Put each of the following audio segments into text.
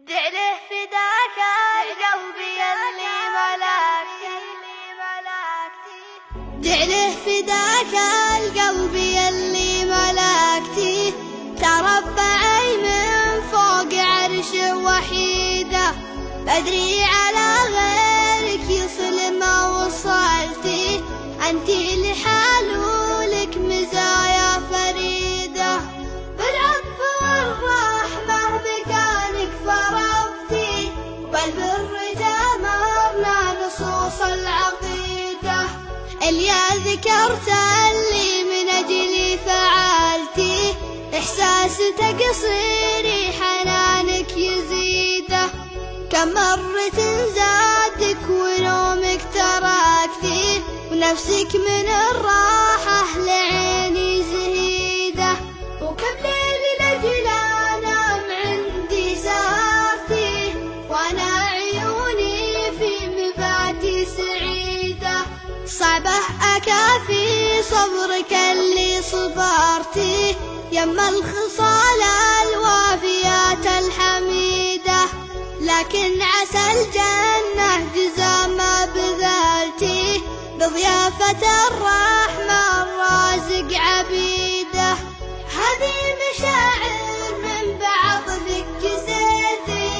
دعله فداك القلب يلي ملكتي، دعله فداك القلب يلي ملكتي، تربعي من فوق عرش وحيده، بدري على غيرك يصل ما وصلتي، انتي لحالولك مزايا فريده، بالعطف والرحمه بكانك فرضتي، والبر جمرنا نصوص العقيده، اليا ذكرت اللي من اجلي فعلتي، احساس تقصيري حنانك يزيده، كم مرة زادك ونومك تركتي، ونفسك من الراحة لعيني زهيدة، وكم ليل لأجل أنام عندي سهرتي، وأنا عيوني في مفاتي سعيدة، صعبة أكافي صبرك اللي صبرتي، يما الخصال الوافيات الحميدة، لكن عسى الجنة جزا ما بذلتي، بضيافة الرحمن الرازق عبيده، هذه مشاعر من بعض ذك سيدي،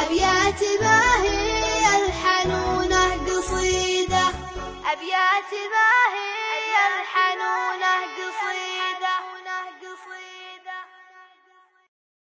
أبيات ما هي الحنونة قصيدة، أبيات ما هي الحنونة